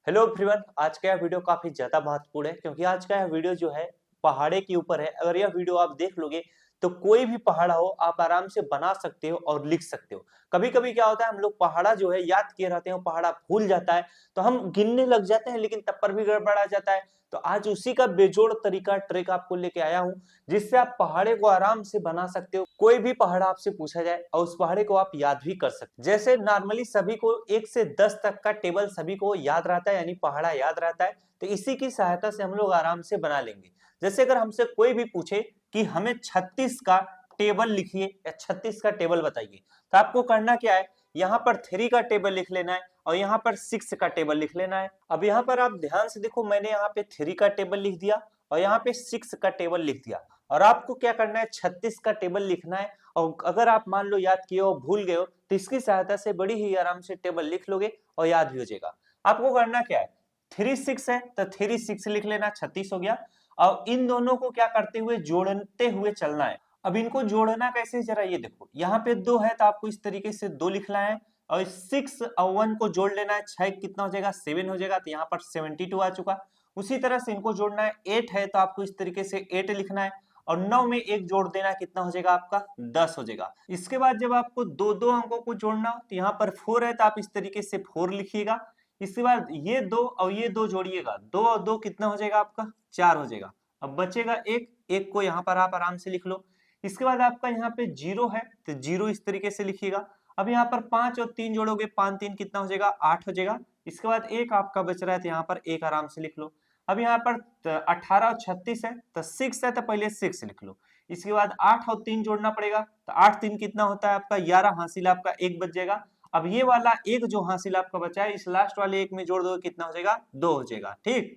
Hello everyone, आज का यह वीडियो काफी ज्यादा महत्वपूर्ण है क्योंकि आज का यह वीडियो जो है पहाड़े के ऊपर है। अगर यह वीडियो आप देख लोगे तो कोई भी पहाड़ा हो आप आराम से बना सकते हो और लिख सकते हो। कभी कभी क्या होता है, हम लोग पहाड़ा जो है याद किए रहते हैं, पहाड़ा भूल जाता है तो हम गिनने लग जाते हैं, लेकिन तब पर भी गड़बड़ा जाता है। तो आज उसी का बेजोड़ तरीका ट्रिक आपको लेके आया हूँ, जिससे आप पहाड़े को आराम से बना सकते हो। कोई भी पहाड़ा आपसे पूछा जाए और उस पहाड़े को आप याद भी कर सकते हो। जैसे नॉर्मली सभी को 1 से 10 तक का टेबल सभी को याद रहता है, यानी पहाड़ा याद रहता है, तो इसी की सहायता से हम लोग आराम से बना लेंगे। जैसे अगर हमसे कोई भी पूछे कि हमें 36 का टेबल लिखिए या 36 का टेबल बताइए, तो आपको करना क्या है, यहाँ पर 3 का टेबल लिख लेना है और यहाँ पर 6 का टेबल लिख लेना है। अब यहाँ पर आप ध्यान से देखो, मैंने यहाँ पे 3 का टेबल लिख दिया और यहाँ पे 6 का टेबल लिख दिया। और आपको क्या करना है, 36 का टेबल लिखना है। और अगर आप मान लो याद किए हो भूल गए हो तो इसकी सहायता से बड़ी ही आराम से टेबल लिख लोगे और याद भी हो जाएगा। आपको करना क्या है, 36 है तो 36 लिख लेना, 36 हो गया। और इन दोनों को क्या करते हुए, जोड़ते हुए चलना है। अब इनको जोड़ना कैसे, जरा ये देखो, यहाँ पे 2 है तो आपको इस तरीके से 2 लिखना है और 6 और 1 को जोड़ लेना है। 6 कितना हो जाएगा, 7 हो जाएगा, तो यहाँ पर 72 आ चुका। उसी तरह से इनको जोड़ना है, 8 है तो आपको इस तरीके से 8 लिखना है और 9 में 1 जोड़ देना, कितना हो जाएगा आपका, 10 हो जाएगा। इसके बाद जब आपको दो दो अंकों को जोड़ना हो तो यहाँ पर 4 है तो आप इस तरीके से 4 लिखिएगा। इसके बाद ये 2 और ये 2 जोड़िएगा, 2 और 2 कितना हो जाएगा आपका, 4 हो जाएगा। अब बचेगा 1, 1 को यहाँ पर आप आराम से लिख लो। इसके बाद आपका यहाँ पे 0 है तो 0 इस तरीके से लिखिएगा। अब यहाँ पर 5 और 3 जोड़ोगे, 5 3 कितना हो जाएगा, 8 हो जाएगा। इसके बाद 1 आपका बच रहा है तो यहाँ पर 1 आराम से लिख लो। अब यहाँ पर 18 और 36 है तो 6 है तो पहले 6 लिख लो। इसके बाद 8 और 3 जोड़ना पड़ेगा, तो 8 3 कितना होता है आपका, 11 हासिल आपका 1 बच जाएगा। अब ये वाला 1 जो हासिल आपका बचा है, इस लास्ट वाले 1 में जोड़ दो, कितना हो जाएगा, 2 हो जाएगा। ठीक,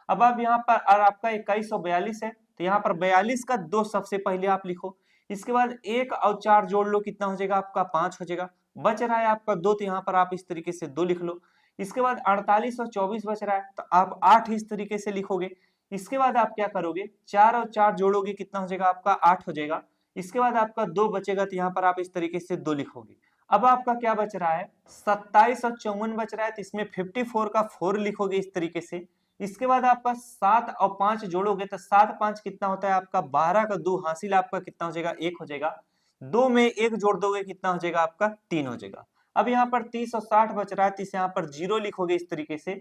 अब आप यहाँ पर, और आपका 2142 है तो यहाँ पर 42 का 2 सबसे पहले आप लिखो। इसके बाद 1 और 4 जोड़ लो, कितना हो जाएगा आपका, 5 हो जाएगा। बच रहा है आपका 2 तो यहाँ पर आप इस तरीके से 2 लिख लो। इसके बाद 48 और 24 बच रहा है तो आप 8 इस तरीके से लिखोगे। इसके बाद आप क्या करोगे, 4 और 4 जोड़ोगे, कितना हो जाएगा आपका, 8 हो जाएगा। इसके बाद आपका 2 बचेगा तो यहाँ पर आप इस तरीके से 2 लिखोगे। अब आपका क्या बच रहा है, 27 और 54 बच रहा है तो इसमें 54 का 4 लिखोगे इस तरीके से। इसके बाद आपका 7 और 5 जोड़ोगे तो 7 5 कितना होता है आपका, 12 का 2 हासिल आपका कितना हो जाएगा, 1 हो जाएगा। 2 में 1 जोड़ दोगे, कितना हो जाएगा आपका, 3 हो जाएगा। अब यहाँ पर 30 और 60 बच रहा है तो इसे यहाँ पर 0 लिखोगे इस तरीके से।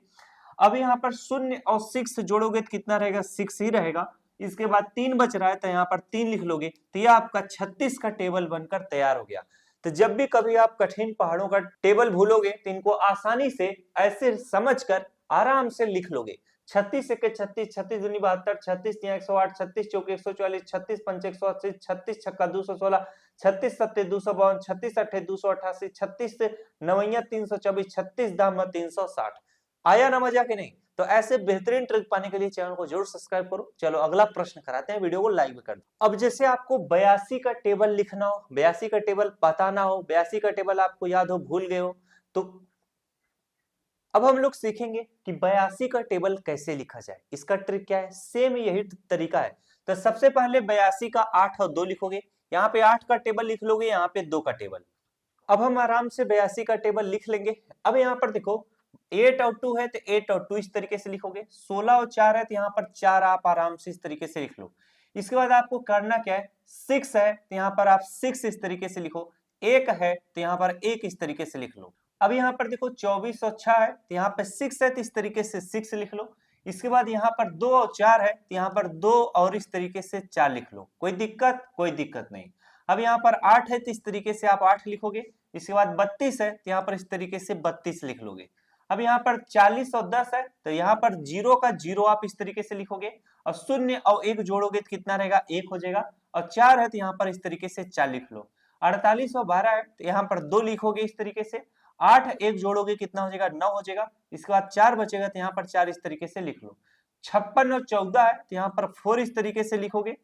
अब यहाँ पर 0 और 6 जोड़ोगे तो कितना रहेगा, 6 ही रहेगा। इसके बाद 3 बच रहा है तो यहाँ पर 3 लिख लोगे, तो यह आपका 36 का टेबल बनकर तैयार हो गया। तो जब भी कभी आप कठिन पहाड़ों का टेबल भूलोगे तो इनको आसानी से ऐसे समझकर आराम से लिख लोगे। 36 एक 36, 36 दूनी 72, 36 तिया 108, 36 चौके 144, 36 पंच 180, 36 छक्का 216, 36 सत्ते 252, 36 अट्ठे 288, 36 नवैया 324, 36 दाम 360। आया ना मजा के नहीं? तो ऐसे बेहतरीन ट्रिक पाने के लिए चैनल को जरूर सब्सक्राइब करो। चलो अगला प्रश्न कराते हैं, वीडियो को लाइक भी कर दो। अब जैसे आपको 82 का टेबल लिखना हो, 82 का टेबल बताना हो, 82 का टेबल आपको याद हो, भूल गए हो, तो अब हम लोग सीखेंगे कि 82 का टेबल कैसे लिखा जाए। इसका ट्रिक क्या है, सेम यही तरीका है। तो सबसे पहले 82 का 8 और 2 लिखोगे, यहाँ पे 8 का टेबल लिख लोगे, यहाँ पे 2 का टेबल। अब हम आराम से 82 का टेबल लिख लेंगे। अब यहाँ पर देखो 8 और 2 है तो 8 और 2 इस तरीके से लिखोगे। 16 और 4 है तो यहाँ पर 4 आप आराम से इस तरीके से लिख लो। इसके बाद आपको करना क्या है, 6 है तो यहाँ पर आप 6 इस तरीके से लिखो। 1 है तो यहाँ पर 1 इस तरीके से लिख लो। अब यहाँ पर देखो 24 और 6 है तो यहाँ पर 6 है तो इस तरीके से 6 लिख लो। इसके बाद यहाँ पर 2 और 4 है तो यहाँ पर 2 और इस तरीके से 4 लिख लो। कोई दिक्कत, कोई दिक्कत नहीं। अब यहाँ पर 8 है तो इस तरीके से आप 8 लिखोगे। इसके बाद 32 है तो यहाँ पर इस तरीके से 32 लिख लोगे। अब यहाँ पर 40 और 10 है तो यहाँ पर 0 का 0 आप इस तरीके से लिखोगे और 0 और 1 जोड़ोगे तो कितना रहेगा, 1 हो जाएगा। और 4 है तो यहाँ पर इस तरीके से 4 लिख लो। 48 और 12 है तो यहाँ पर 2 लिखोगे इस तरीके से। 8 1 जोड़ोगे कितना हो जाएगा, 9 हो जाएगा। इसके बाद 4 बचेगा तो यहाँ पर 4 इस तरीके से लिख लो। 56 और 14 है तो यहाँ पर 4 इस तरीके से लिखोगे।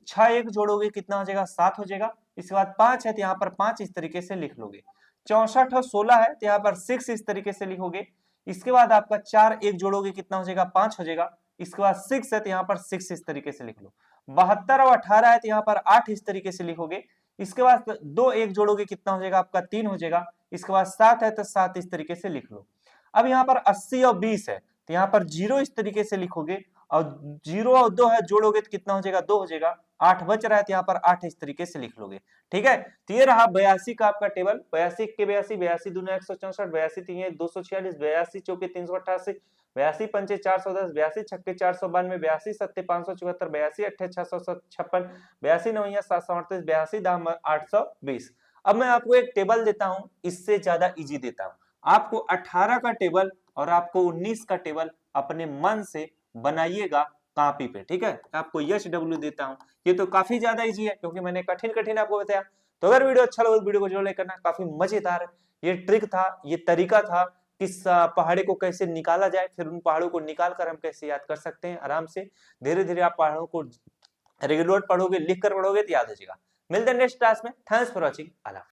6 1 जोड़ोगे कितना हो जाएगा, 7 हो जाएगा। इसके बाद 5 है तो यहाँ पर 5 इस तरीके से लिख लोगे। 64 और 16 है तो यहाँ पर 6 इस तरीके से लिखोगे। इसके बाद आपका 4 1 जोड़ोगे कितना हो जाएगा, 5 हो जाएगा। इसके बाद 6 है तो यहाँ पर 6 इस तरीके से लिख लो। 72 और 18 है तो यहाँ पर 8 इस तरीके से लिखोगे। इसके बाद 2 1 जोड़ोगे कितना हो जाएगा आपका, 3 हो जाएगा। इसके बाद 7 है तो 7 इस तरीके से लिख लो। अब यहाँ पर 80 और 20 है, तो यहाँ पर 0 इस तरीके से लिखोगे और 0 और 2 है जोड़ोगे तो कितना हो जाएगा, 2 हो जाएगा। 8 बच रहा है तो यहाँ पर 8 इस तरीके से लिख लोगे। ठीक है, तो ये रहा 82 का आपका टेबल। 82 के 82, 82 दूना 164, 82 तीन 246, 82 चौके 388, 82 पंचे 410, 82 छक्के 492, 82 सत्ते 574, 82 अट्ठे 656, 82 नवैया 738, 82 दाम 820। अब मैं आपको एक टेबल देता हूं, इससे ज्यादा इजी देता हूं। आपको 18 का टेबल और आपको 19 का टेबल अपने मन से बनाइएगा कॉपी पे। ठीक है, आपको HW देता हूं। ये तो काफी ज्यादा इजी है क्योंकि मैंने कठिन कठिन आपको बताया। तो अगर वीडियो अच्छा लगे तो वीडियो को जरूर लाइक करना। काफी मजेदार ये ट्रिक था, ये तरीका था किस पहाड़े को कैसे निकाला जाए, फिर उन पहाड़ों को निकाल कर हम कैसे याद कर सकते हैं आराम से। धीरे धीरे आप पहाड़ों को रेगुलर पढ़ोगे, लिख कर पढ़ोगे तो याद हो जाएगा। मिलते हैं नेक्स्ट क्लास में। Thanks for watching.